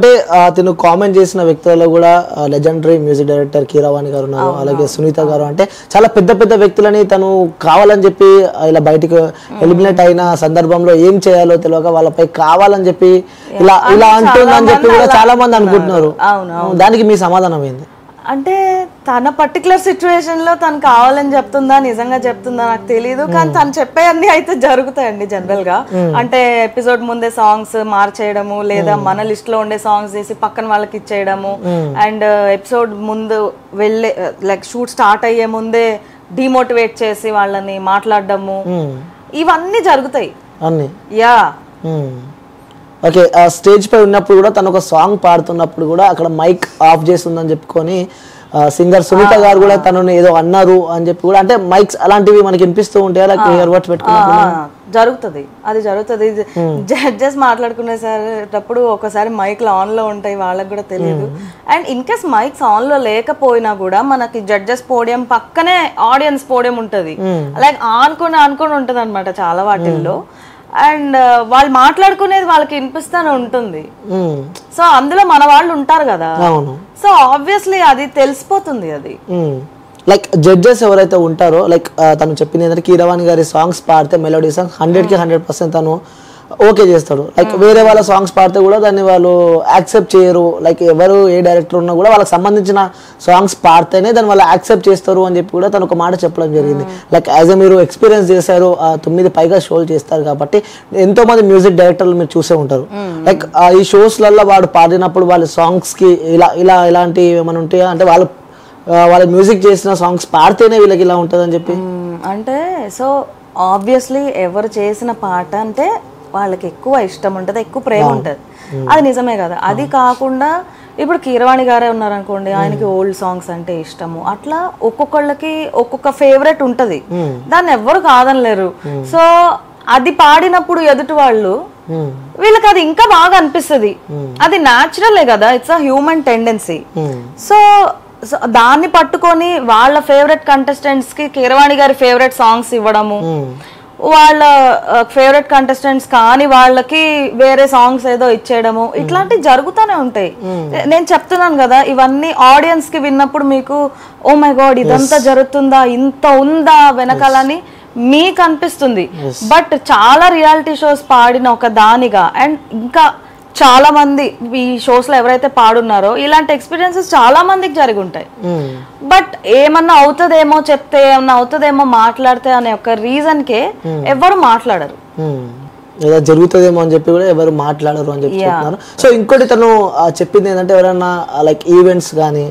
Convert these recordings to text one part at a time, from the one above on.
అంటే తిను కామెంట్ చేసిన వ్యక్తులలో కూడా లెజెండరీ మ్యూజిక్ డైరెక్టర్ కీరవాణి గారు ఉన్నారు, అలాగే సునీత గారు. అంటే చాలా పెద్ద పెద్ద వ్యక్తులని తను కావాలని చెప్పి ఇలా బయటికి ఎలిమినేట్ అయిన సందర్భంలో ఏం చేయాలో తెలియక వాళ్ళపై కావాలని చెప్పి ఇలా ఇలా అంటుందని చెప్పి కూడా చాలా మంది అనుకుంటున్నారు. దానికి మీ సమాధానం ఏంది? అంటే తన పర్టికులర్ సిచ్యువేషన్ లో తను కావాలని చెప్తుందా నిజంగా చెప్తుందా నాకు తెలియదు, కానీ తను చెప్పే అన్ని అయితే జరుగుతాయండి జనరల్ గా. అంటే ఎపిసోడ్ ముందే సాంగ్స్ మార్చేయడము, లేదా మన లిస్ట్ లో ఉండే సాంగ్స్ తీసి పక్కన వాళ్ళకి ఇచ్చేయడము, అండ్ ఎపిసోడ్ ముందు వెళ్ళే లైక్ షూట్ స్టార్ట్ అయ్యే ముందే డిమోటివేట్ చేసి వాళ్ళని మాట్లాడడము, ఇవన్నీ జరుగుతాయి. యా ఓకే, స్టేజ్ పై ఉన్నప్పుడు కూడా తను ఒక సాంగ్ పాడుతున్నప్పుడు కూడా అక్కడ మైక్ ఆఫ్ చేస్తుందని చెప్పుకొని సింగర్ సునీత గారు కూడా తనని ఏదో అన్నారు అని చెప్పి కూడా, అంటే మైక్స్ అలాంటివి మనకి వినిపిస్తూ ఉంటాయి, అలా ఇయర్ బడ్స్ జరుగుతుంది. అది జరుగుతుంది. జడ్జెస్ మాట్లాడుకునేటప్పుడు ఒకసారి మైక్లు ఆన్ లో ఉంటాయి, వాళ్ళకి కూడా తెలియదు. And in case mics on లో లేకపోయినా కూడా మనకి జడ్జెస్ పోడియం పక్కనే ఆడియన్స్ పోడియం ఉంటది, లైక్ ఆనుకొని ఉంటది అనమాట చాలా వాటిల్లో. అండ్ వాళ్ళు మాట్లాడుకునేది వాళ్ళకి వినిపిస్తూనే ఉంటుంది. సో అందులో మన వాళ్ళు ఉంటారు కదా, సో ఆబ్వియస్లీ అది తెలిసిపోతుంది. అది లైక్ జడ్జెస్ ఎవరైతే ఉంటారో, లైక్ తను చెప్పింది ఏంటంటే కీరవాణి గారి సాంగ్స్ పాడితే మెలోడీ సాంగ్స్ 100కి 100% తను ఓకే చేస్తాడు. లైక్ వేరే వాళ్ళ సాంగ్స్ పాడితే కూడా దాన్ని వాళ్ళు యాక్సెప్ట్ చేయరు. లైక్ ఎవరు ఏ డైరెక్టర్ ఉన్నా కూడా వాళ్ళకి సంబంధించిన సాంగ్స్ పాడితేనే దాన్ని వాళ్ళు యాక్సెప్ట్ చేస్తారు అని చెప్పి కూడా తను ఒక మాట చెప్పడం జరిగింది. లైక్ యాజ్ ఎ మీరు ఎక్స్పీరియన్స్ చేశారు, 9 పైగా షోలు చేస్తారు కాబట్టి ఎంతో మంది మ్యూజిక్ డైరెక్టర్లు మీరు చూసే ఉంటారు. లైక్ ఈ షోస్లలో వాడు పాడినప్పుడు వాళ్ళ సాంగ్స్కి ఇలాంటి ఏమైనా ఉంటాయా, అంటే వాళ్ళ మ్యూజిక్ చేసిన సాంగ్స్ పాడితేనే వీళ్ళకి ఇలా ఉంటుంది అని చెప్పి? అంటే సో ఆబ్వియస్లీ ఎవరు చేసిన పాట అంటే వాళ్ళకి ఎక్కువ ఇష్టం ఉంటుంది, ఎక్కువ ప్రేమ ఉంటుంది, అది నిజమే కదా. అది కాకుండా ఇప్పుడు కీరవాణి గారే ఉన్నారనుకోండి, ఆయనకి ఓల్డ్ సాంగ్స్ అంటే ఇష్టము, అట్లా ఒక్కొక్కళ్ళకి ఒక్కొక్క ఫేవరెట్ ఉంటది, దాన్ని ఎవ్వరు కాదనలేరు. సో అది పాడినప్పుడు ఎదుటి వాళ్ళు వీళ్ళకి అది ఇంకా బాగా అనిపిస్తుంది, అది న్యాచురలే కదా, it's a human tendency. So దాన్ని పట్టుకొని వాళ్ళ ఫేవరెట్ కంటెస్టెంట్స్ కి కీరవాణి గారి ఫేవరెట్ సాంగ్స్ ఇవ్వడము, వాళ్ళ ఫేవరెట్ కంటెస్టెంట్స్ కానీ వాళ్ళకి వేరే సాంగ్స్ ఏదో ఇచ్చేయడము, ఇట్లాంటివి జరుగుతూనే ఉంటాయి. నేను చెప్తున్నాను కదా, ఇవన్నీ ఆడియన్స్ కి విన్నప్పుడు మీకు ఓ మై గాడ్ ఇదంతా జరుగుతుందా, ఇంత ఉందా వెనకాలని మీకు అనిపిస్తుంది. బట్ చాలా రియాలిటీ షోస్ పాడిన ఒక దానిగా, అండ్ ఇంకా చాలా మంది ఈ షోస్ లో ఎవరైతే పాడున్నారో ఇలాంటి ఎక్స్పీరియన్సెస్ చాలా మందికి జరిగి ఉంటాయి. బట్ ఏమన్నా అవుతుందేమో చెప్తే, ఏమన్నా అవుతుందేమో మాట్లాడితే అనే ఒక రీజన్ కే ఎవరు మాట్లాడరు. ఏదో జరుగుతుందేమో అని చెప్పి కూడా ఎవరు మాట్లాడరు అని చెప్పి చెప్తున్నారు. సో ఇంకోటి తను చెప్పింది ఏంటంటే, ఎవరైనా లైక్ ఈవెంట్స్ కానీ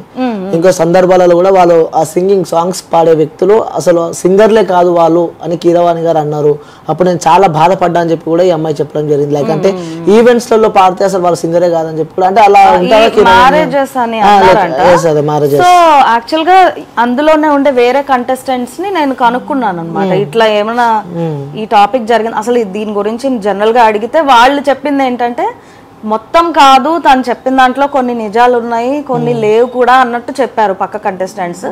ఇంకో సందర్భాలలో కూడా వాళ్ళు ఆ సింగింగ్ సాంగ్స్ పాడే వ్యక్తులు అసలు సింగర్లే కాదు వాళ్ళు అని కీరవాణి గారు అన్నారు. అప్పుడు నేను చాలా బాధపడ్డా అని చెప్పి కూడా ఈ అమ్మాయి చెప్పడం జరిగింది. లైక్ అంటే ఈవెంట్స్ లలో పాడితే అసలు వాళ్ళు సింగరే కాదని చెప్పి కూడా, అంటే అలా మ్యారేజెస్ అని సో యాక్చువల్ గా అందులోనే ఉండే వేరే కంటెస్టెంట్స్ ని నేను కనుక్కున్నాను అనమాట, ఇట్లా ఏమైనా ఈ టాపిక్ జరిగింది అసలు దీని గురించి జనరల్ గా అడిగితే వాళ్ళు చెప్పింది ఏంటంటే, మొత్తం కాదు తను చెప్పిన దాంట్లో కొన్ని నిజాలు ఉన్నాయి, కొన్ని లేవు కూడా అన్నట్టు చెప్పారు పక్క కంటెస్టెంట్స్.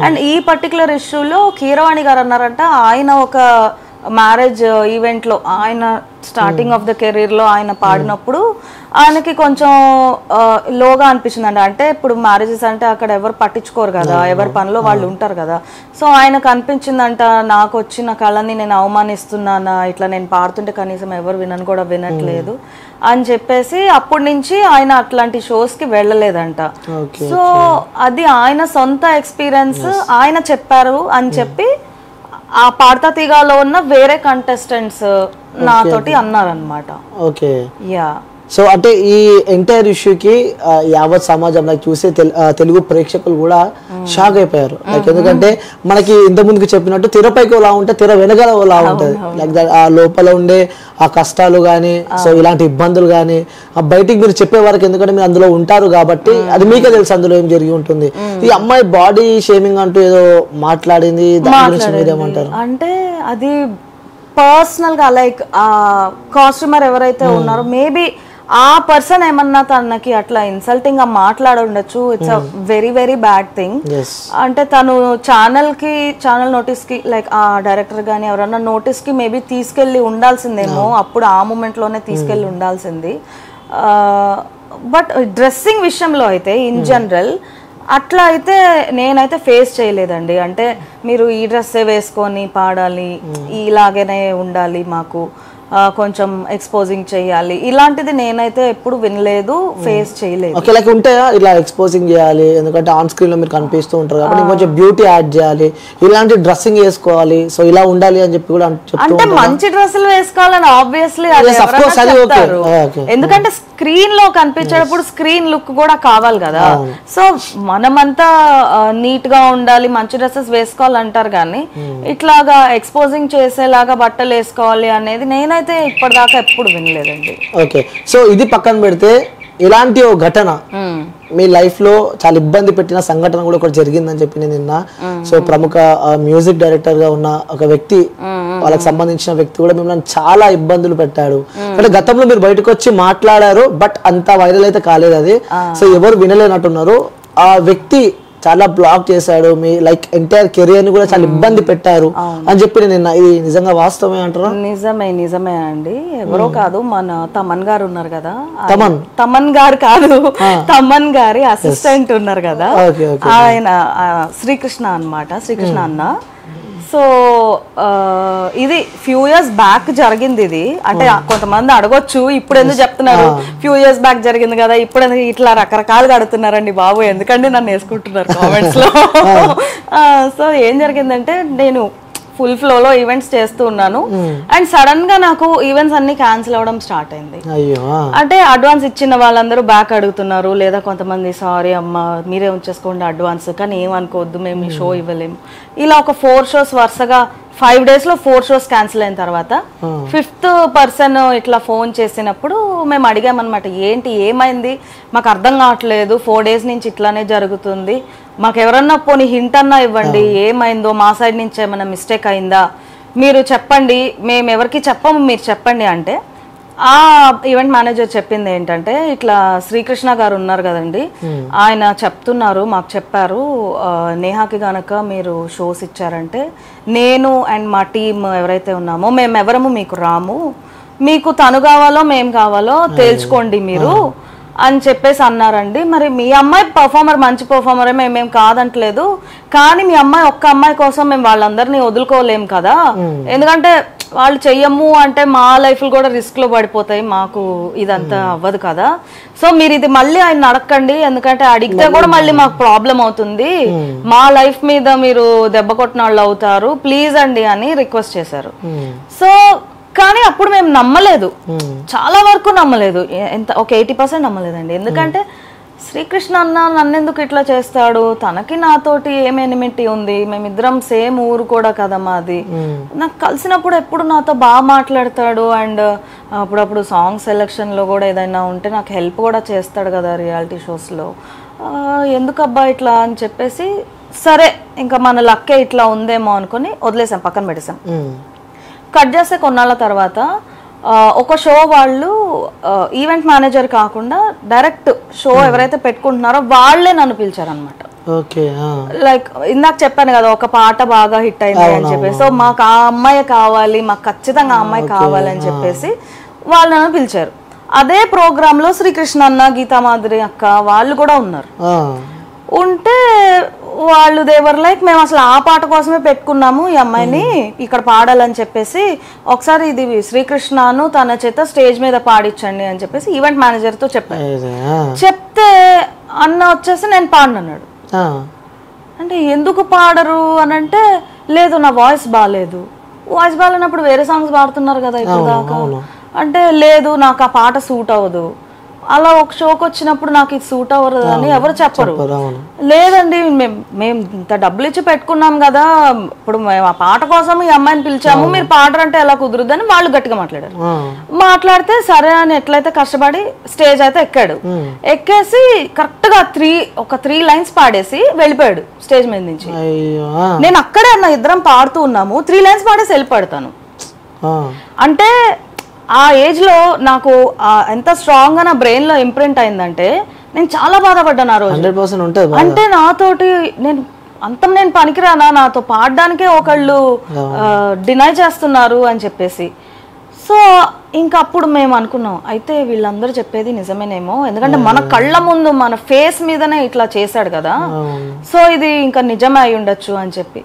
అండ్ ఈ పర్టికులర్ ఇష్యూలో కీరవాణి గారు అన్నారంట, ఆయన ఒక మ్యారేజ్ ఈవెంట్ లో ఆయన స్టార్టింగ్ ఆఫ్ ద కెరీర్ లో ఆయన పాడినప్పుడు ఆయనకి కొంచెం లోగా అనిపించిందంట. అంటే ఇప్పుడు మ్యారేజెస్ అంటే అక్కడ ఎవరు పట్టించుకోరు కదా, ఎవరి పనిలో వాళ్ళు ఉంటారు కదా. సో ఆయనకు అనిపించిందంట, నాకు వచ్చిన కళని నేను అవమానిస్తున్నానా, ఇట్లా నేను పాడుతుంటే కనీసం ఎవరు వినట్లేదు అని చెప్పేసి అప్పటి నుంచి ఆయన అట్లాంటి షోస్ కి వెళ్ళలేదంట. సో అది ఆయన సొంత ఎక్స్పీరియన్స్, ఆయన చెప్పారు అని చెప్పి ఆ పాడతా తీగాలో ఉన్న వేరే కంటెస్టెంట్స్ నాతోటి అన్నారనమాట. Okay, yeah. సో అంటే ఈ ఎంటైర్ ఇష్యూకి యావత్ సమాజం లైక్ చూసే తెలుగు ప్రేక్షకులు కూడా షాక్ అయిపోయారు. లైక్ ఎందుకంటే మనకి ఇంత ముందుకు చెప్పినట్టు తెరపైకి ఎలా ఉంటే తెర వెనకాల ఎలా ఉంటుంది, లైక్ ఆ లోపల ఉండే ఆ కష్టాలు కానీ, సో ఇలాంటి ఇబ్బందులు కానీ బయటికి మీరు చెప్పే వరకు, ఎందుకంటే మీరు అందులో ఉంటారు కాబట్టి అది మీకే తెలుసు అందులో ఏం జరిగి ఉంటుంది. ఈ అమ్మాయి బాడీ షేమింగ్ అంటూ ఏదో మాట్లాడింది, దాని గురించి మీరేమంటారు? అంటే అది పర్సనల్ గా లైక్ కాస్ట్యూమర్ ఎవరైతే ఉన్నారో మేబీ ఆ పర్సన్ ఏమన్నా తనకి అట్లా ఇన్సల్టింగ్ గా మాట్లాడుండొచ్చు. It's a very very bad thing. అంటే తను ఛానల్ నోటీస్ కి లైక్ ఆ డైరెక్టర్ గానీ ఎవరన్నా నోటీస్ కి మేబీ తీసుకెళ్లి ఉండాల్సిందేమో, అప్పుడు ఆ మూమెంట్ లోనే తీసుకెళ్లి ఉండాల్సింది. బట్ డ్రెస్సింగ్ విషయంలో అయితే ఇన్ జనరల్ అట్లా అయితే నేనైతే ఫేస్ చేయలేదండి. అంటే మీరు ఈ డ్రెస్సే వేసుకొని పాడాలి, ఇలాగనే ఉండాలి, మాకు కొంచెం ఎక్స్పోజింగ్ చేయాలి, ఇలాంటిది నేనైతే ఎప్పుడు వినలేదు, ఫేస్ చేయలేదు. ఓకే, లైక్ ఉంటాయా ఇలా ఎక్స్పోజింగ్ చేయాలి, ఎందుకంటే ఆన్ స్క్రీన్ లో మీరు కనిపిస్తూ ఉంటారు కాబట్టి కొంచెం బ్యూటీ యాడ్ చేయాలి, ఇలాంటి డ్రెస్సింగ్ వేసుకోవాలి, సో ఇలా ఉండాలి అని చెప్పి కూడా అంటే మంచి డ్రెస్సులు వేసుకోవాలని ఆబ్వియస్లీ అది చెప్తారు. ఎందుకంటే స్క్రీన్ లో కనిపించేటప్పుడు స్క్రీన్ లుక్ కూడా కావాలి కదా. సో మనమంతా నీట్ గా ఉండాలి, మంచి డ్రెస్సెస్ వేసుకోవాలంటారు కానీ ఇట్లాగా ఎక్స్పోజింగ్ చేసేలాగా బట్టలు వేసుకోవాలి అనేది నేనైతే ఇప్పటిదాకా ఎప్పుడు వినలేదండి. ఓకే, సో ఇది పక్కన పెడితే ఇలాంటి ఒక ఘటన మీ లైఫ్ లో చాలా ఇబ్బంది పెట్టిన సంఘటన కూడా ఒకటి జరిగిందని చెప్పి నేను నిన్న. సో ప్రముఖ మ్యూజిక్ డైరెక్టర్ గా ఉన్న ఒక వ్యక్తి, వాళ్ళకి సంబంధించిన వ్యక్తి కూడా మిమ్మల్ని చాలా ఇబ్బందులు పెట్టాడు. అంటే గతంలో మీరు బయటకు వచ్చి మాట్లాడారు, బట్ అంత వైరల్ అయితే కాలేదు అది. సో ఎవరు వినలేనట్టున్నారు. ఆ వ్యక్తి చాలా బ్లాక్ చేశాడు, మీ లైక్ ఎంటైర్ కెరియర్ ని కూడా చాలా ఇబ్బంది పెట్టారు అని చెప్పి నిన్న. ఇది నిజంగా వాస్తవమే అంటారా? నిజమే అండి. ఎవరో కాదు, మన తమన్ గారు ఉన్నారు కదా, తమన్ గారు కాదు, తమన్ గారి అసిస్టెంట్ ఉన్నారు కదా, ఆయన శ్రీకృష్ణ అన్నమాట, శ్రీకృష్ణ అన్న. సో ఇది ఫ్యూ ఇయర్స్ బ్యాక్ జరిగింది ఇది. అంటే కొంతమంది అడగొచ్చు ఇప్పుడు ఎందుకు చెప్తున్నారు, ఫ్యూ ఇయర్స్ బ్యాక్ జరిగింది కదా, ఇప్పుడు ఎందుకు ఇట్లా రకరకాలుగా అడుగుతున్నారండి బాబు, ఎందుకంటే నన్ను వేసుకుంటున్నారు కామెంట్స్ లో. సో ఏం జరిగిందంటే నేను ఫుల్ ఫ్లోలో ఈవెంట్స్ చేస్తూ ఉన్నాను అండ్ సడన్ గా నాకు ఈవెంట్స్ అన్ని క్యాన్సిల్ అవ్వడం స్టార్ట్ అయింది. అంటే అడ్వాన్స్ ఇచ్చిన వాళ్ళందరూ బ్యాక్ అడుగుతున్నారు, లేదా కొంతమంది సారీ అమ్మ మీరే ఉంచేసుకోండి అడ్వాన్స్, కానీ ఏమనుకోవద్దు మేము ఈ షో ఇవ్వలేము. ఇలా ఒక 4 shows వరుసగా 5 days లో 4 shows క్యాన్సిల్ అయిన తర్వాత 5th person ఇట్లా ఫోన్ చేసినప్పుడు మేము అడిగామన్నమాట, ఏంటి ఏమైంది మాకు అర్థం కావట్లేదు, 4 days నుంచి ఇట్లానే జరుగుతుంది, మాకు ఎవరన్నా పోనీ హింట్ అన్నా ఇవ్వండి, ఏమైందో మా సైడ్ నుంచి ఏమైనా మిస్టేక్ అయిందా మీరు చెప్పండి, మేము ఎవరికి చెప్పము మీరు చెప్పండి. అంటే ఆ ఈవెంట్ మేనేజర్ చెప్పింది ఏంటంటే, ఇట్లా శ్రీకృష్ణ గారు ఉన్నారు కదండి, ఆయన చెప్తున్నారు, మాకు చెప్పారు నేహాకి గనక మీరు షోస్ ఇచ్చారంటే నేను అండ్ మా టీమ్ ఎవరైతే ఉన్నామో మేమెవరము మీకు రాము, మీకు తను కావాలో మేము కావాలో తేల్చుకోండి మీరు అని చెప్పేసి అన్నారండి. మరి మీ అమ్మాయి పర్ఫార్మర్ మంచి పర్ఫార్మరే, మేమేం కాదంటలేదు, కానీ మీ అమ్మాయి ఒక్క అమ్మాయి కోసం మేము వాళ్ళందరినీ వదులుకోలేము కదా, ఎందుకంటే వాళ్ళు చెయ్యము అంటే మా లైఫ్లు కూడా రిస్క్ లో పడిపోతాయి, మాకు ఇదంతా అవ్వదు కదా, సో మీరు ఇది మళ్ళీ ఆయన అడగండి, ఎందుకంటే అడిగితే కూడా మళ్ళీ మాకు ప్రాబ్లం అవుతుంది, మా లైఫ్ మీద మీరు దెబ్బ కొట్టిన వాళ్ళు అవుతారు, ప్లీజ్ అండి అని రిక్వెస్ట్ చేశారు. సో కానీ అప్పుడు మేము నమ్మలేదు, చాలా వరకు నమ్మలేదు, ఎంత ఒక 80% నమ్మలేదండి. ఎందుకంటే శ్రీకృష్ణ అన్న నన్నెందుకు ఇట్లా చేస్తాడు, తనకి నాతోటి ఏం ఎనిమిటీ ఉంది, మేమిద్దరం సేమ్ ఊరు కూడా కదా మాది, నాకు కలిసినప్పుడు ఎప్పుడు నాతో బాగా మాట్లాడతాడు అండ్ అప్పుడప్పుడు సాంగ్ సెలెక్షన్లో కూడా ఏదైనా ఉంటే నాకు హెల్ప్ కూడా చేస్తాడు కదా రియాలిటీ షోస్లో, ఎందుకబ్బా ఇట్లా అని చెప్పేసి సరే ఇంకా మన లక్కే ఇట్లా ఉందేమో అనుకుని వదిలేసాం, పక్కన పెట్టేసాం. కట్ చేస్తే కొన్నాళ్ళ తర్వాత ఒక షో వాళ్ళు ఈవెంట్ మేనేజర్ కాకుండా డైరెక్ట్ షో ఎవరైతే పెట్టుకుంటున్నారో వాళ్ళే నన్ను పిలిచారనమాట. లైక్ ఇందాక చెప్పాను కదా ఒక పాట బాగా హిట్ అయింది అని చెప్పేసి, సో మాకు ఆ అమ్మాయి కావాలి, మాకు ఖచ్చితంగా ఆ అమ్మాయి కావాలి అని చెప్పేసి వాళ్ళు నన్ను పిలిచారు. అదే ప్రోగ్రామ్ లో శ్రీకృష్ణ అన్న, గీతా మాధురి అక్క వాళ్ళు కూడా ఉన్నారు. ఉంటే వాళ్ళు దేవర్ లైక్ మేము అసలు ఆ పాట కోసమే పెట్టుకున్నాము ఈ అమ్మాయిని ఇక్కడ పాడాలని చెప్పేసి, ఒకసారి ఇది శ్రీకృష్ణను తన చేత స్టేజ్ మీద పాడించండి అని చెప్పేసి ఈవెంట్ మేనేజర్ తో చెప్పాను. చెప్తే అన్న వచ్చేసి నేను పాడనన్నాడు. అంటే ఎందుకు పాడరు అని అంటే, లేదు నా వాయిస్ బాగాలేదు. వాయిస్ బాగాలేనప్పుడు వేరే సాంగ్స్ పాడుతున్నారు కదా ఇప్పుడు దాకా అంటే, లేదు నాకు ఆ పాట సూట్ అవ్వదు, అలా ఒక షోకి వచ్చినప్పుడు నాకు ఇది సూట్ అవ్వదు అని ఎవరు చెప్పరు. లేదండి మేము ఇంత డబ్బులు ఇచ్చి పెట్టుకున్నాం కదా, ఇప్పుడు మేము ఆ పాట కోసం ఈ అమ్మాయిని పిలిచాము, మీరు పాడరంటే ఎలా కుదురుద్దు అని వాళ్ళు గట్టిగా మాట్లాడారు. మాట్లాడితే సరే అని ఎట్లయితే కష్టపడి స్టేజ్ అయితే ఎక్కాడు. ఎక్కేసి కరెక్ట్ గా ఒక 3 lines పాడేసి వెళ్ళిపోయాడు స్టేజ్ మీద నుంచి. నేను అక్కడే అన్న ఇద్దరం పాడుతూ ఉన్నాము, 3 lines పాడేసి వెళ్ళిపోతాను. అంటే ఆ ఏజ్ లో నాకు ఎంత స్ట్రాంగ్ గా నా బ్రెయిన్ లో ఇంప్రింట్ అయిందంటే నేను చాలా బాధపడ్డాను ఆ రోజు. అంటే నాతోటి నేను పనికిరానా, నాతో పాడడానికే ఒకళ్ళు డినై చేస్తున్నారు అని చెప్పేసి. సో ఇంకా అప్పుడు మేము అనుకున్నాం అయితే వీళ్ళందరూ చెప్పేది నిజమేనేమో, ఎందుకంటే మన కళ్ళ ముందు మన ఫేస్ మీదనే ఇట్లా చేశాడు కదా, సో ఇది ఇంకా నిజమే అయి ఉండొచ్చు అని చెప్పి.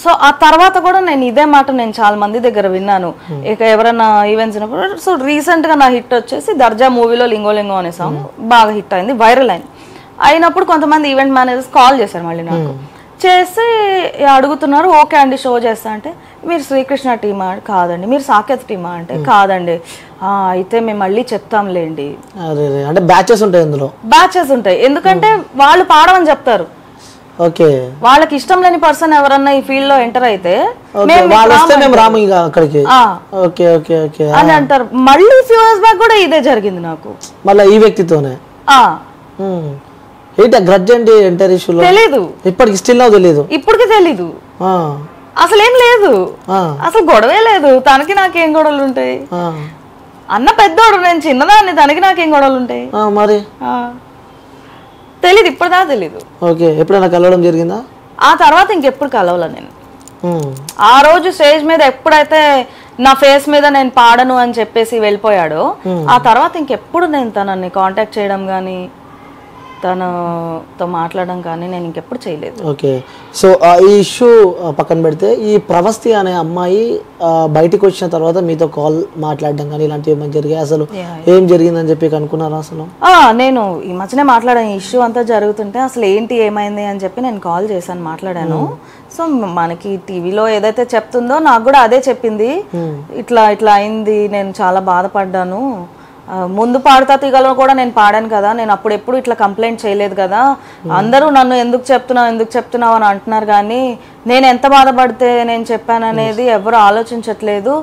సో ఆ తర్వాత కూడా నేను ఇదే మాట నేను చాలా మంది దగ్గర విన్నాను, ఇక ఎవరైనా ఈవెంట్స్ ఉన్నప్పుడు. సో రీసెంట్ గా నా హిట్ వచ్చేసి దర్జా మూవీలో లింగో లింగో అనే సాంగ్ బాగా హిట్ అయింది, వైరల్ అయింది. అయినప్పుడు కొంతమంది ఈవెంట్ మేనేజర్స్ కాల్ చేశారు మళ్ళీ నాకు, చేసి అడుగుతున్నారు ఓకే అండి షో చేస్తా అంటే, మీరు శ్రీకృష్ణ టీమా? కాదండి. మీరు సాకేత్ టీమా? అంటే కాదండి. అయితే మేము మళ్ళీ చెప్తాంలేండి. అంటే బ్యాచెస్ ఉంటాయి, అందులో బ్యాచెస్ ఉంటాయి, ఎందుకంటే వాళ్ళు పాడమని చెప్తారు. ఓకే, వాళ్ళకి ఇష్టం లేని పర్సన్ ఎవరన్నా ఈ ఫీల్డ్ లో ఎంటర్ అయితే అని అంటారు. మళ్ళీ ఫ్యూ ఇయర్స్ బ్యాక్ కూడా ఇదే జరిగింది నాకు, మళ్ళీ ఈ వ్యక్తితోనే. తెలీదు, ఇప్పటికి స్టిల్ తెలీదు, ఇప్పటికి తెలీదు, అసలు ఏం లేదు, అసలు గొడవే లేదు. తనకి నాకేం గొడవలు ఉంటాయి? అన్న పెద్దోడు, నేను చిన్నదాన్ని, తనకి నాకేం గొడవలు ఉంటాయి? మరి తెలీదు, ఇప్పటిదా తెలీదు. ఓకే, ఎప్పుడైనా కలవడం జరిగిందా? ఆ తర్వాత ఇంకెప్పుడు కలవలా నేను. ఆ రోజు స్టేజ్ మీద ఎప్పుడైతే నా ఫేస్ మీద నేను పాడను అని చెప్పేసి వెళ్ళిపోయాడో, ఆ తర్వాత ఇంకెప్పుడు నేను తనని కాంటాక్ట్ చేయడం కానీ తనతో మాట్లాడడం కానీ నేను ఇంకెప్పుడు చేయలేదు. ఓకే, సో ఈ ఇష్యూ పక్కన పెడితే, ఈ ప్రవస్తి అనే అమ్మాయి బయటికి వచ్చిన తర్వాత మీతో కాల్ మాట్లాడడం కానీ ఇలాంటివి ఏమైనా జరిగాయి? అసలు ఏం జరిగిందని చెప్పి అనుకున్నారా అసలు? నేను ఈ మధ్యనే మాట్లాడాను, ఇష్యూ అంతా జరుగుతుంటే అసలు ఏంటి ఏమైంది అని చెప్పి నేను కాల్ చేశాను, మాట్లాడాను. సో మనకి టీవీలో ఏదైతే చెప్తుందో నాకు కూడా అదే చెప్పింది, ఇట్లా ఇట్లా అయింది, నేను చాలా బాధపడ్డాను. ముందు పాడతా తీగలో కూడా నేను పాడాను కదా, నేను అప్పుడు ఎప్పుడు ఇట్లా కంప్లైంట్ చేయలేదు కదా, అందరూ నన్ను ఎందుకు చెప్తున్నావు అని అంటున్నారు, కానీ నేను ఎంత బాధపడితే నేను చెప్పాను అనేది ఎవరు ఆలోచించట్లేదు.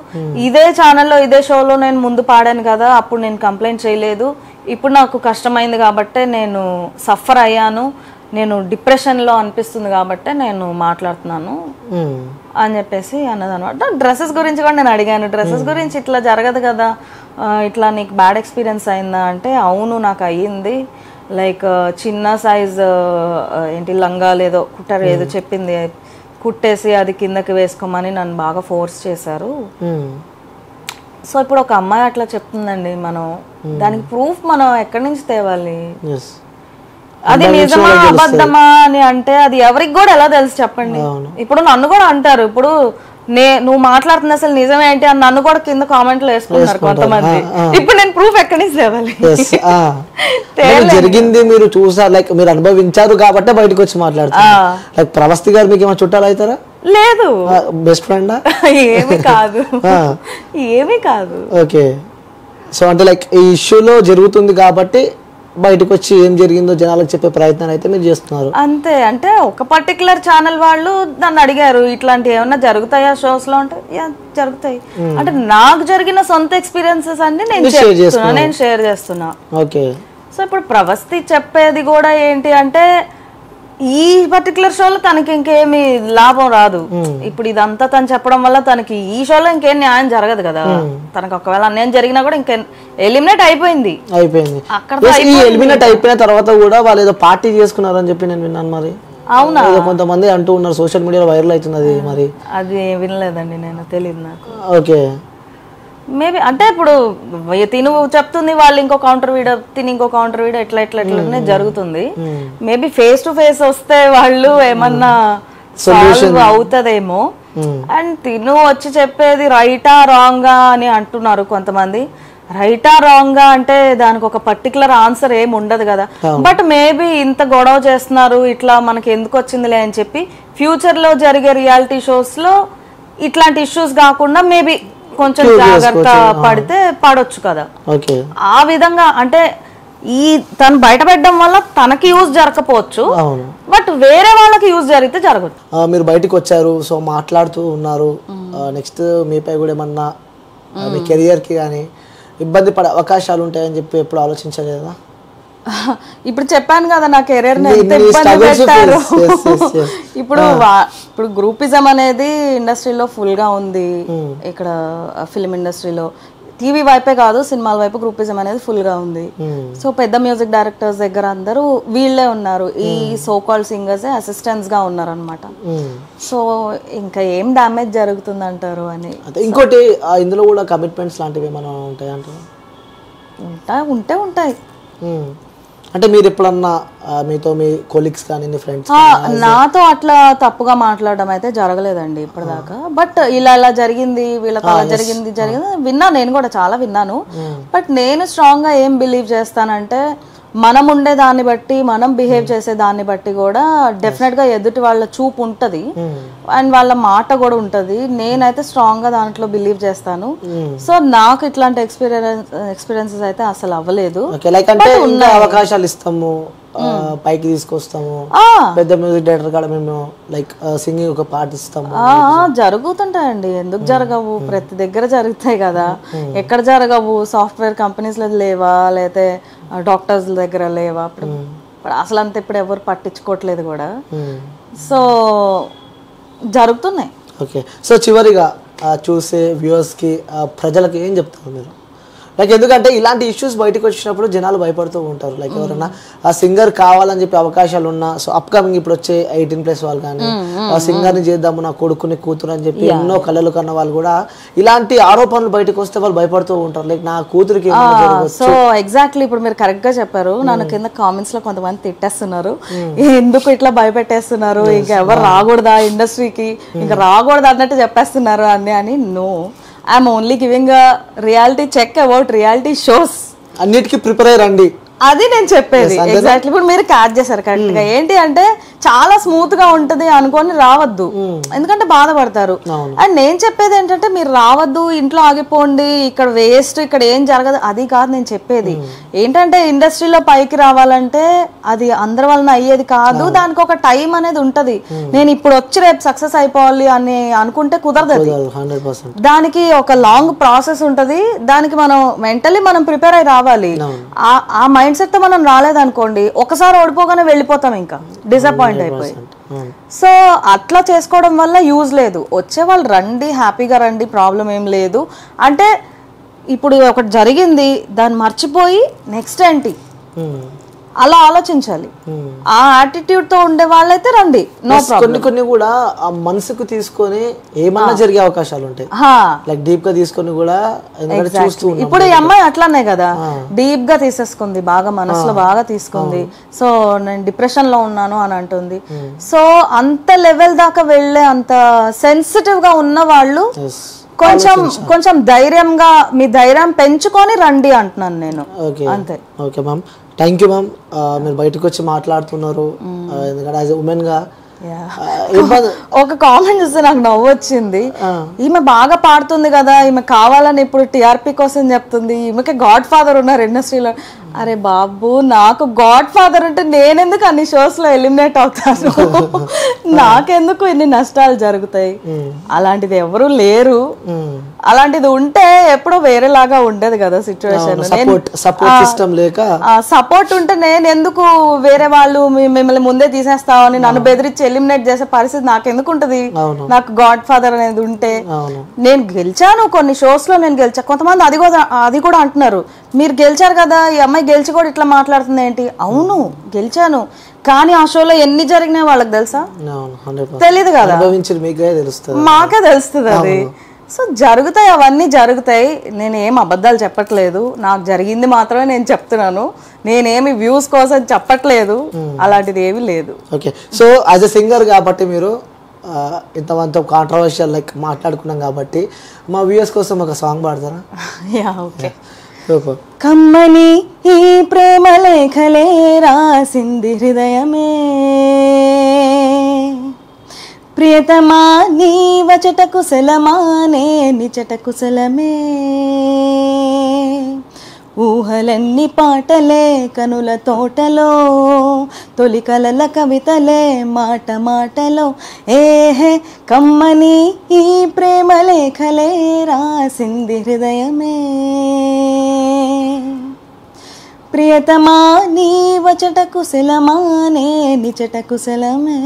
ఇదే ఛానల్లో ఇదే షోలో నేను ముందు పాడాను కదా, అప్పుడు నేను కంప్లైంట్ చేయలేదు. ఇప్పుడు నాకు కష్టమైంది కాబట్టి నేను సఫర్ అయ్యాను, నేను డిప్రెషన్లో అనిపిస్తుంది కాబట్టి నేను మాట్లాడుతున్నాను అని చెప్పేసి అన్నదన్నమాట. డ్రెస్సెస్ గురించి కూడా నేను అడిగాను, డ్రెస్సెస్ గురించి ఇట్లా జరగదు కదా, ఇట్లా నీకు బ్యాడ్ ఎక్స్పీరియన్స్ అయిందా అంటే, అవును నాకు అయ్యింది. లైక్ చిన్న సైజ్ ఏంటి లంగాలు ఏదో కుట్టారు, ఏదో చెప్పింది, కుట్టేసి అది కిందకి వేసుకోమని నన్ను బాగా ఫోర్స్ చేశారు. సో ఇప్పుడు ఒక అమ్మాయి అట్లా చెప్తుందండి, మనం దానికి ప్రూఫ్ మనం ఎక్కడి నుంచి తేవాలి? అది నిజమా అబద్ధమా అని అంటే అది ఎవరికి కూడా ఎలా తెలుసు చెప్పండి? ఇప్పుడు నన్ను కూడా అంటారు, ఇప్పుడు నువ్వు మాట్లాడుతున్న అసలు నిజం ఏంటి అని నన్ను కూడా కింద కామెంట్లు వేసుకున్నారు కొంతమంది. ఇప్పుడు నేను ప్రూఫ్ ఎక్కడి నుంచి తేవాలి? జరిగింది మీరు చూసారు, లైక్ మీరు అనుభవించారు కాబట్టి బయటకు వచ్చి మాట్లాడుతారు. లైక్ ప్రవస్తి గారు మీకు ఏమైనా చుట్టాలు అవుతారా? లేదు, బెస్ట్ ఫ్రెండా? ఏమీ కాదు, ఏమీ కాదు. ఓకే, సో అంటే లైక్ ఈ ఇష్యూలో జరుగుతుంది కాబట్టి బయటకు వచ్చి ఏం జరిగిందో జనాలకు చెప్పే ప్రయత్నం అయితే మీరు చేస్తున్నారు అంతే. అంటే ఒక పర్టికులర్ ఛానల్ వాళ్ళు నన్ను అడిగారు, ఇట్లాంటి ఏమన్నా జరుగుతాయా షోస్ లో అంటే, జరుగుతాయి. అంటే నాకు జరిగిన సొంత ఎక్స్పీరియన్సెస్ అన్ని నేను షేర్ చేస్తున్నా. ఓకే, సో ఇప్పుడు ప్రవస్తి చెప్పేది కూడా ఏంటి అంటే, ఈ పర్టికులర్ షోలో తనకి ఇంకేమి లాభం రాదు. ఇప్పుడు ఇదంతా తను చెప్పడం వల్ల తనకి ఈ షోలో ఇంకేం న్యాయం జరగదు కదా. తనకు ఒకవేళ అన్యాయం జరిగినా కూడా ఇంకే ఎలిమినేట్ అయిపోయింది. ఎలిమినేట్ అయిపోయిన తర్వాత కూడా వాళ్ళు ఏదో పార్టీ చేసుకున్నారని చెప్పి నేను విన్నాను. మరి అవునా? కొంతమంది అంటూ ఉన్నారు, సోషల్ మీడియాలో వైరల్ అవుతుంది. మరి అది వినలేదండి, నేను తెలియదు నాకు. ఓకే, మేబీ అంటే ఇప్పుడు తిను చెప్తుంది, వాళ్ళు ఇంకో కౌంటర్ వీడియో, తిని ఇంకో కౌంటర్ వీడియో, ఎట్లా ఎట్లా ఎట్లనే జరుగుతుంది. మేబీ ఫేస్ టు ఫేస్ వస్తే వాళ్ళు ఏమన్నా సాల్వ్ అవుతుందేమో. అండ్ తిను వచ్చి చెప్పేది రైటా రాంగా అని అంటున్నారు కొంతమంది. రైటా రాంగా అంటే దానికి ఒక పర్టికులర్ ఆన్సర్ ఏమి ఉండదు కదా. బట్ మేబీ ఇంత గొడవ చేస్తున్నారు, ఇట్లా మనకి ఎందుకు వచ్చిందిలే అని చెప్పి ఫ్యూచర్ లో జరిగే రియాలిటీ షోస్ లో ఇట్లాంటి ఇష్యూస్ కాకుండా మేబీ కొంచెం జాగ్రత్త పడితే పడొచ్చు కదా. ఆ విధంగా అంటే ఈ తను బయట పెట్టడం వల్ల తనకి యూజ్ జరగకపోవచ్చు, బట్ వేరే వాళ్ళకి యూజ్ జరిగితే జరగచ్చు. మీరు బయటకు వచ్చారు, సో మాట్లాడుతూ ఉన్నారు. నెక్స్ట్ మీపై కూడా ఏమన్నా మీ కెరియర్ కి కానీ ఇబ్బంది పడే అవకాశాలు ఉంటాయని చెప్పి ఎప్పుడు ఆలోచించలేదా? ఇప్పుడు చెప్పాను కదా నా కెరీర్ ఎంత ఇబ్బంది పెట్టారు. ఇప్పుడు గ్రూపిజం అనేది ఇండస్ట్రీలో ఫుల్ గా ఉంది. ఇక్కడ ఫిల్మ్ ఇండస్ట్రీలో టీవీ వైపే కాదు సినిమాల వైపు గ్రూపిజం అనేది ఫుల్గా ఉంది. సో పెద్ద మ్యూజిక్ డైరెక్టర్స్ దగ్గర అందరూ వీళ్ళే ఉన్నారు, ఈ సో కాల్డ్ సింగర్స్ అసిస్టెంట్స్గా ఉన్నారు అనమాట. సో ఇంకా ఏం డ్యామేజ్ జరుగుతుంది అంటారు అని. ఇంకోటి ఇందులో కూడా కమిట్మెంట్స్ లాంటివి ఏమైనా ఉంటాయి అంటారు? ఉంటాయి. అంటే మీరు ఎప్పుడన్నా మీతో మీ కొలీగ్స్ కానీ ఫ్రెండ్స్ నాతో అట్లా తప్పుగా మాట్లాడడం అయితే జరగలేదండి ఇప్పటిదాకా. బట్ ఇలా జరిగింది, వీళ్ళతో అలా జరిగింది విన్నాను, నేను కూడా చాలా విన్నాను. బట్ నేను స్ట్రాంగ్ గా ఏం బిలీవ్ చేస్తానంటే మనం ఉండే దాన్ని బట్టి, మనం బిహేవ్ చేసే దాన్ని బట్టి కూడా డెఫినెట్ గా ఎదుటి వాళ్ళ చూపు ఉంటది అండ్ వాళ్ళ మాట కూడా ఉంటది. నేనైతే స్ట్రాంగ్ గా దాంట్లో బిలీవ్ చేస్తాను. సో నాకు ఇట్లాంటి ఎక్స్పీరియన్సెస్ అయితే అసలు అవ్వలేదు. అవకాశాలు ఇస్తాము, పైకి తీసుకొస్తాము, పెద్ద మ్యూజిక్ డైరెక్టర్ కూడా మేము లైక్ సింగింగ్ ఒక పార్ట్ ఇస్తాము. జరుగుతుంటాయండి, ఎందుకు జరగవు? ప్రతి దగ్గర జరుగుతాయి కదా, ఎక్కడ జరగవు? సాఫ్ట్వేర్ కంపెనీస్ లో లేవా, లేకపోతే డాక్టర్స్ దగ్గర లేవా? ఇప్పుడు అసలు అంతా ఇప్పుడు ఎవరు పట్టించుకోవట్లేదు కూడా. సో జరుగుతున్నాయి. ఓకే, సో చివరిగా చూసే వ్యూవర్స్కి ప్రజలకు ఏం చెప్తారు మీరు? లైక్ ఎందుకంటే ఇలాంటి ఇష్యూస్ బయటకు వచ్చినప్పుడు జనాలు భయపడుతూ ఉంటారు. లైక్ ఎవరైనా ఆ సింగర్ కావాలని చెప్పి అవకాశాలు ఉన్నా, సో అప్కమింగ్ ఇప్పుడు వచ్చే 18+ వాళ్ళు కానీ ఆ సింగర్ని చేద్దాము నా కొడుకుని కూతురు అని చెప్పి ఎన్నో కళలు కన్న వాళ్ళు కూడా ఇలాంటి ఆరోపణలు బయటకు వస్తే వాళ్ళు భయపడుతూ ఉంటారు. లైక్ నా కూతురికి. సో ఎగ్జాక్ట్లీ ఇప్పుడు మీరు కరెక్ట్ గా చెప్పారు. నన్ను కింద కామెంట్స్ లో కొంతమంది తిట్టేస్తున్నారు, ఎందుకు ఇట్లా భయపెట్టేస్తున్నారు, ఇంకా ఎవరు రాకూడదా ఇండస్ట్రీకి, ఇంకా రాకూడదు అన్నట్టు చెప్పేస్తున్నారు అని. No, I'm only giving a reality check about reality shows. అన్నిటికీ ప్రిపేర్ అయ్యండి, అది నేను చెప్పేది. ఎగ్జాక్ట్లీ ఇప్పుడు మీరు క్యాచ్ చేశారు కరెక్ట్ గా. ఏంటి అంటే చాలా స్మూత్ గా ఉంటది అనుకొని రావద్దు, ఎందుకంటే బాధపడతారు. అండ్ నేను చెప్పేది ఏంటంటే మీరు రావద్దు, ఇంట్లో ఆగిపోండి, ఇక్కడ వేస్ట్, ఇక్కడ ఏం జరగదు, అది కాదు నేను చెప్పేది. ఏంటంటే ఇండస్ట్రీలో పైకి రావాలంటే అది అందరి వలన అయ్యేది కాదు, దానికి ఒక టైం అనేది ఉంటది. నేను ఇప్పుడు వచ్చి రేపు సక్సెస్ అయిపోవాలి అని అనుకుంటే కుదరదు. దానికి ఒక లాంగ్ ప్రాసెస్ ఉంటది, దానికి మనం మెంటలీ మనం ప్రిపేర్ అయి రావాలి. ఆ మైండ్ సెట్ తో మనం రాలేదనుకోండి, ఒకసారి ఓడిపోగానే వెళ్ళిపోతాం, ఇంకా డిసప్పాయింట్ అయిపోయి. సో అట్లా చేసుకోవడం వల్ల యూజ్ లేదు. వచ్చే వాళ్ళు రండి, హ్యాపీగా రండి, ప్రాబ్లం ఏం లేదు. అంటే ఇప్పుడు ఒకటి జరిగింది, దాన్ని మర్చిపోయి నెక్స్ట్ ఏంటి అలా ఆలోచించాలి. ఆ యాటిట్యూడ్ తో ఉండే వాళ్ళైతే రండి, నో ప్రాబ్లం. కొన్ని కూడా ఆ మనసుకు తీసుకొని ఏమన్నా జరిగే అవకాశాలు ఉంటాయి, లైక్ డీప్ గా తీసుకొని కూడా. ఇప్పుడు ఈ అమ్మాయి అట్లానే కదా, డీప్ గా తీసేసుకుంది, బాగా మనసులో బాగా తీసుకుంది. సో నేను డిప్రెషన్ లో ఉన్నాను అని అంటుంది. సో అంత లెవెల్ దాకా వెళ్ళే అంత సెన్సిటివ్ గా ఉన్న వాళ్ళు కొంచెం ధైర్యంగా మీ ధైర్యం పెంచుకొని రండి అంటున్నాను నేను, అంతే. Okay ma'am, thank you ma'am. మీరు బయటకు వచ్చి మాట్లాడుతున్నారు, ఎందుకంటే యాజ్ ఎ ఉమెన్ గా. ఒక కామెంట్ చూస్తే నాకు నవ్వు వచ్చింది, ఈమె బాగా పాడుతుంది కదా, ఈమె కావాలని ఇప్పుడు టీఆర్పీ కోసం చెప్తుంది, ఈమెకి గాడ్ ఫాదర్ ఉన్నారు ఇండస్ట్రీలో. అరే బాబు, నాకు గాడ్ ఫాదర్ అంటే నేనెందుకు అన్ని షోస్ లో ఎలిమినేట్ అవుతాను, నాకెందుకు ఇన్ని నష్టాలు జరుగుతాయి? అలాంటిది ఎవరు లేరు. అలాంటిది ఉంటే ఎప్పుడో వేరేలాగా ఉండేది కదా సిచ్యువేషన్. సపోర్ట్ ఉంటే నేను ఎందుకు వేరే వాళ్ళు మిమ్మల్ని ముందే తీసేస్తామని నన్ను బెదిరించి ఎలిమినేట్ చేసే పరిస్థితి నాకెందుకు ఉంటది? నాకు గాడ్ ఫాదర్ అనేది ఉంటే. నేను గెలిచాను, కొన్ని షోస్ లో నేను గెలిచా. కొంతమంది అది కూడా అంటున్నారు, మీరు గెలిచారు కదా, ఈ అమ్మాయి గెలిచి కూడా ఇట్లా మాట్లాడుతుంది ఏంటి? అవును గెలిచాను, కానీ ఆ షోలో ఎన్ని జరిగినాయి వాళ్ళకి తెలుసా? తెలీదు కదా, మాకే తెలుస్తుంది అది. సో జరుగుతాయి, అవన్నీ జరుగుతాయి. నేను ఏం అబద్ధాలు చెప్పట్లేదు, నాకు జరిగింది మాత్రమే నేను చెప్తున్నాను. నేనేమి వ్యూస్ కోసం చెప్పట్లేదు, అలాంటిది ఏమీ లేదు. Okay, so as a singer కాబట్టి మీరు ఇంతమంత కాంట్రవర్షియల్ లైక్ మాట్లాడుకున్నాం కాబట్టి మా వ్యూయర్స్ కోసం ఒక సాంగ్ పాడతారా? Yeah, okay. కమ్మని ఈ ప్రేమ లేఖలే రాసింది హృదయమే, ప్రియతమా నీ వచట కుశలమానే నిచట కుశలమే, ఊహలన్నీ పాటలే కనుల తోటలో, తొలి కలల కవితలే మాట మాటలో, ఏహే కమ్మని ఈ ప్రేమ లేఖలే రాసింది హృదయమే, ప్రియతమా నీ వచట కుశలమానే నిచట కుశలమే.